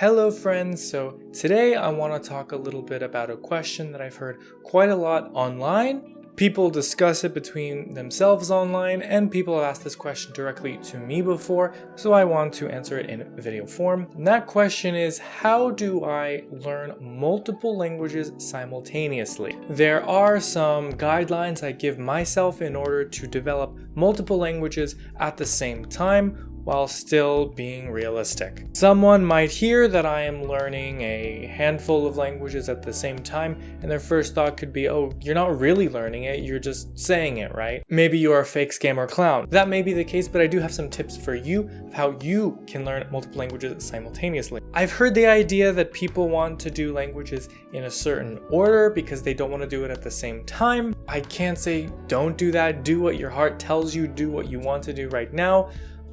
Hello friends, so today I want to talk a little bit about a question that I've heard quite a lot online. People discuss it between themselves online, and people have asked this question directly to me before, so I want to answer it in video form. And that question is, how do I learn multiple languages simultaneously? There are some guidelines I give myself in order to develop multiple languages at the same time, while still being realistic. Someone might hear that I am learning a handful of languages at the same time, and their first thought could be, oh, you're not really learning it, you're just saying it, right? Maybe you're a fake scam or clown. That may be the case, but I do have some tips for you of how you can learn multiple languages simultaneously. I've heard the idea that people want to do languages in a certain order because they don't want to do it at the same time. I can't say don't do that, do what your heart tells you, do what you want to do right now.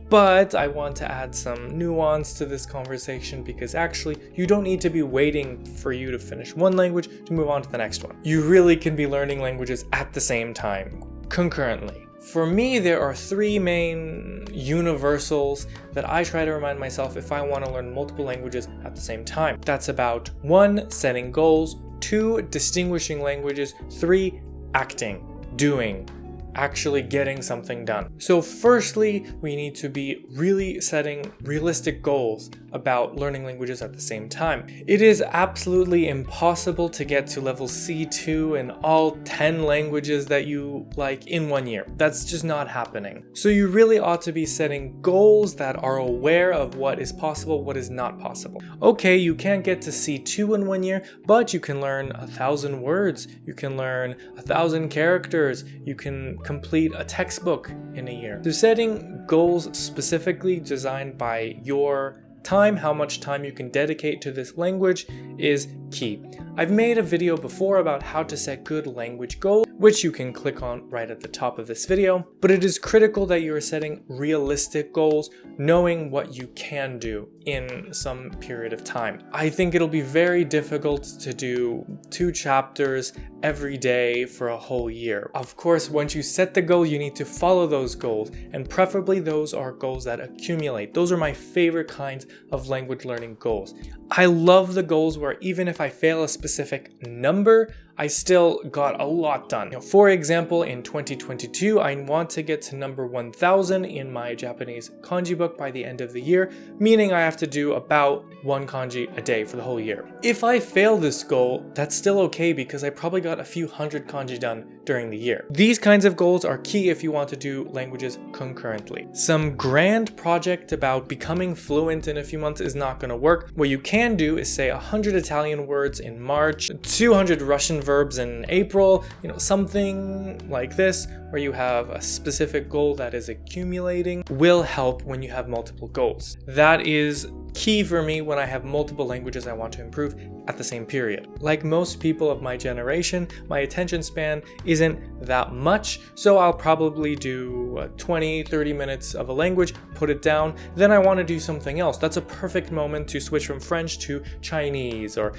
But I want to add some nuance to this conversation because actually you don't need to be waiting for you to finish one language to move on to the next one. You really can be learning languages at the same time, concurrently. For me, there are three main universals that I try to remind myself if I want to learn multiple languages at the same time. That's about 1, setting goals, 2, distinguishing languages, 3, acting, doing. Actually getting something done. So firstly, we need to be really setting realistic goals about learning languages at the same time. It is absolutely impossible to get to level C2 in all 10 languages that you like in 1 year. That's just not happening. So you really ought to be setting goals that are aware of what is possible, what is not possible. Okay, you can't get to C2 in 1 year, but you can learn 1,000 words, you can learn 1,000 characters, you can complete a textbook in a year. So setting goals specifically designed by your time, how much time you can dedicate to this language, is key. I've made a video before about how to set good language goals, which you can click on right at the top of this video, but it is critical that you are setting realistic goals, knowing what you can do in some period of time. I think it'll be very difficult to do 2 chapters every day for a whole year. Of course, once you set the goal, you need to follow those goals, and preferably those are goals that accumulate. Those are my favorite kinds of language learning goals. I love the goals where even if I fail a specific number, I still got a lot done. For example, in 2022, I want to get to number 1000 in my Japanese kanji book by the end of the year, meaning I have to do about 1 kanji a day for the whole year. If I fail this goal, that's still okay because I probably got a few hundred kanji done during the year. These kinds of goals are key if you want to do languages concurrently. Some grand project about becoming fluent in a few months is not going to work. What you can do is say 100 Italian words in March, 200 Russian verbs in April, something like this, where you have a specific goal that is accumulating, will help when you have multiple goals. That is key for me when I have multiple languages I want to improve at the same period. Like most people of my generation, my attention span isn't that much, so I'll probably do 20-30 minutes of a language, put it down, then I want to do something else. That's a perfect moment to switch from French to Chinese, or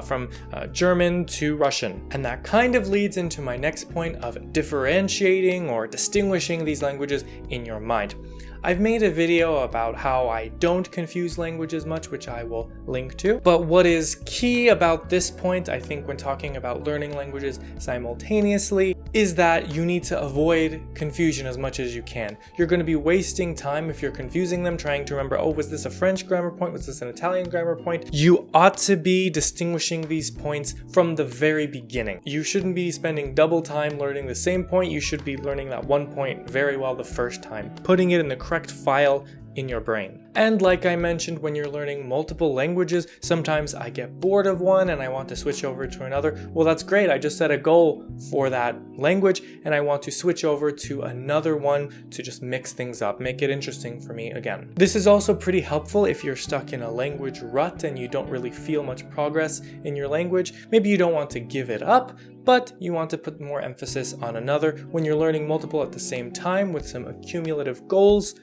from German to Russian. And that kind of leads into my next point of differentiating or distinguishing these languages in your mind. I've made a video about how I don't confuse languages much, which I will link to. But what is key about this point, I think, when talking about learning languages simultaneously, is that you need to avoid confusion as much as you can. You're going to be wasting time if you're confusing them, trying to remember, oh, was this a French grammar point? Was this an Italian grammar point? You ought to be distinguishing these points from the very beginning. You shouldn't be spending double time learning the same point. You should be learning that one point very well the first time, putting it in the correct file in your brain. And like I mentioned, when you're learning multiple languages, sometimes I get bored of one and I want to switch over to another. Well, that's great. I just set a goal for that language and I want to switch over to another one to just mix things up, make it interesting for me again. This is also pretty helpful if you're stuck in a language rut and you don't really feel much progress in your language. Maybe you don't want to give it up, but you want to put more emphasis on another. When you're learning multiple at the same time with some accumulative goals,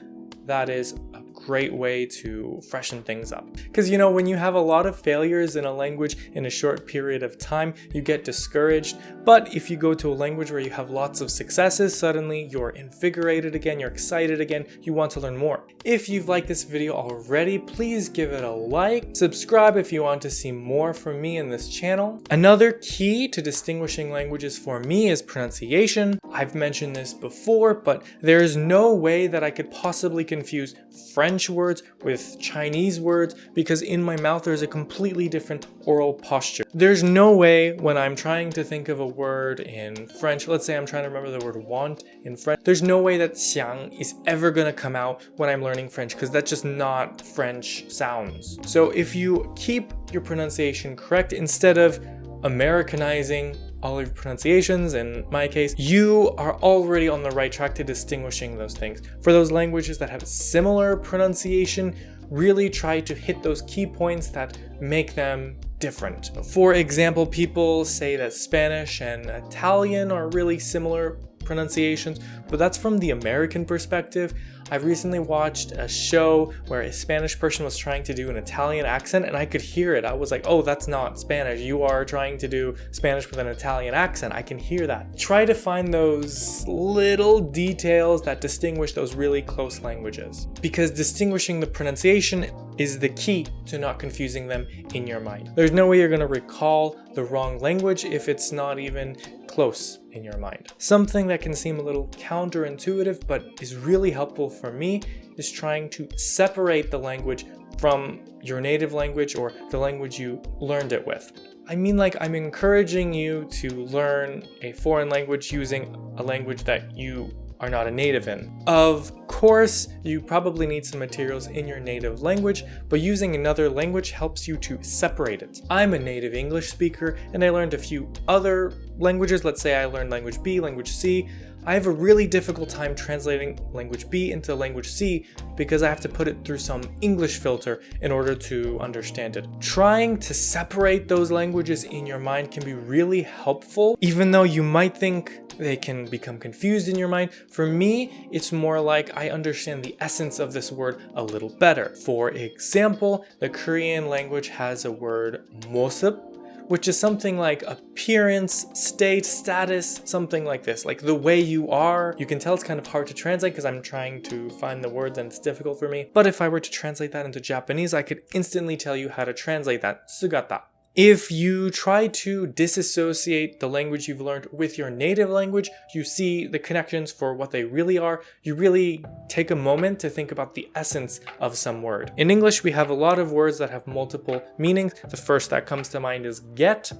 that is a great way to freshen things up. Because you know, when you have a lot of failures in a language in a short period of time, you get discouraged. But if you go to a language where you have lots of successes, suddenly you're invigorated again, you're excited again, you want to learn more. If you've liked this video already, please give it a like. Subscribe if you want to see more from me in this channel. Another key to distinguishing languages for me is pronunciation. I've mentioned this before, but there is no way that I could possibly confuse French words with Chinese words because in my mouth there's a completely different oral posture. There's no way when I'm trying to think of a word in French, let's say I'm trying to remember the word want in French, there's no way that xiang is ever gonna come out when I'm learning French because that's just not French sounds. So if you keep your pronunciation correct instead of Americanizing all of your pronunciations, in my case, you are already on the right track to distinguishing those things. For those languages that have similar pronunciation, really try to hit those key points that make them different. For example, people say that Spanish and Italian are really similar pronunciations, but that's from the American perspective. I recently watched a show where a Spanish person was trying to do an Italian accent and I could hear it. I was like, oh, that's not Spanish. You are trying to do Spanish with an Italian accent. I can hear that. Try to find those little details that distinguish those really close languages, because distinguishing the pronunciation is the key to not confusing them in your mind. There's no way you're going to recall the wrong language if it's not even close in your mind. Something that can seem a little counterintuitive but is really helpful for me is trying to separate the language from your native language or the language you learned it with. I mean, like, I'm encouraging you to learn a foreign language using a language that you are not a native in. Of course, you probably need some materials in your native language, but using another language helps you to separate it. I'm a native English speaker and I learned a few other languages. Let's say I learned language B, language C. I have a really difficult time translating language B into language C because I have to put it through some English filter in order to understand it. Trying to separate those languages in your mind can be really helpful, even though you might think they can become confused in your mind. For me, it's more like I understand the essence of this word a little better. For example, the Korean language has a word mosup, which is something like appearance, state, status, something like this, like the way you are. You can tell it's kind of hard to translate because I'm trying to find the words and it's difficult for me. But if I were to translate that into Japanese, I could instantly tell you how to translate that, sugata. If you try to disassociate the language you've learned with your native language, you see the connections for what they really are. You really take a moment to think about the essence of some word. In English, we have a lot of words that have multiple meanings. The first that comes to mind is get.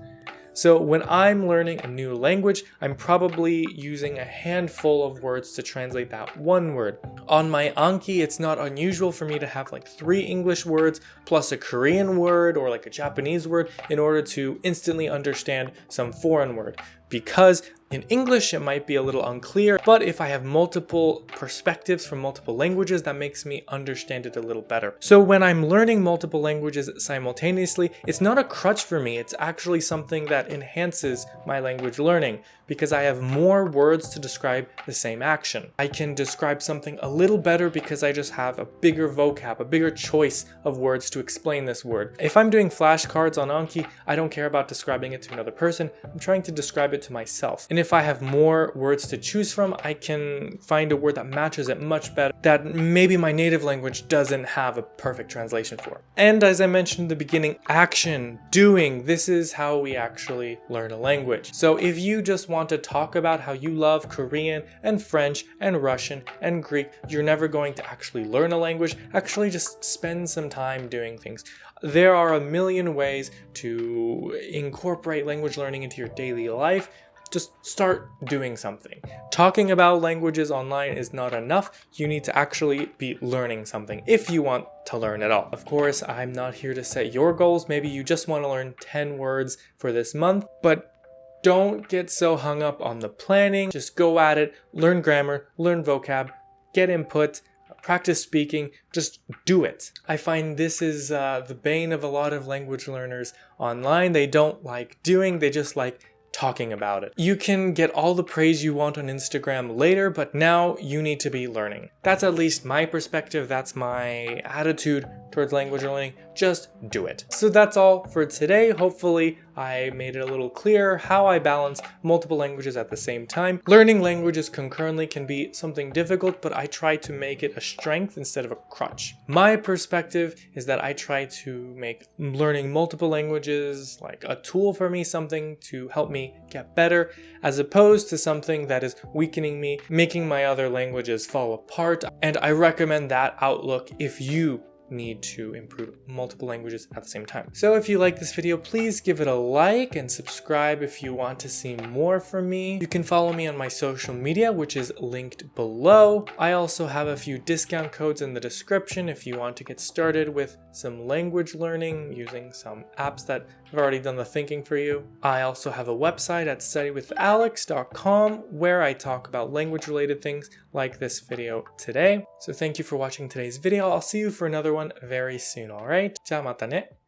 So when I'm learning a new language, I'm probably using a handful of words to translate that one word. On my Anki, it's not unusual for me to have like 3 English words plus a Korean word or like a Japanese word in order to instantly understand some foreign word. Because in English, it might be a little unclear, but if I have multiple perspectives from multiple languages, that makes me understand it a little better. So when I'm learning multiple languages simultaneously, it's not a crutch for me. It's actually something that enhances my language learning because I have more words to describe the same action. I can describe something a little better because I just have a bigger vocab, a bigger choice of words to explain this word. If I'm doing flashcards on Anki, I don't care about describing it to another person. I'm trying to describe it to myself. And if I have more words to choose from, I can find a word that matches it much better that maybe my native language doesn't have a perfect translation for. And as I mentioned in the beginning, action, doing, this is how we actually learn a language. So if you just want to talk about how you love Korean and French and Russian and Greek, you're never going to actually learn a language. Actually, just spend some time doing things. There are a million ways to incorporate language learning into your daily life. Just start doing something. Talking about languages online is not enough. You need to actually be learning something if you want to learn at all. Of course, I'm not here to set your goals. Maybe you just want to learn 10 words for this month, but don't get so hung up on the planning. Just go at it, learn grammar, learn vocab, get input, practice speaking, just do it. I find this is the bane of a lot of language learners online. They don't like doing, they just like talking about it. You can get all the praise you want on Instagram later, but now you need to be learning. That's at least my perspective. That's my attitude towards language learning. Just do it. So that's all for today. Hopefully I made it a little clearer how I balance multiple languages at the same time. Learning languages concurrently can be something difficult, but I try to make it a strength instead of a crutch. My perspective is that I try to make learning multiple languages like a tool for me, something to help me get better, as opposed to something that is weakening me, making my other languages fall apart. And I recommend that outlook if you need to improve multiple languages at the same time. So if you like this video, please give it a like and subscribe if you want to see more from me. You can follow me on my social media, which is linked below. I also have a few discount codes in the description if you want to get started with some language learning using some apps that have already done the thinking for you. I also have a website at studywithalex.com where I talk about language related things like this video today. So thank you for watching today's video. I'll see you for another one very soon, alright? じゃあまたね。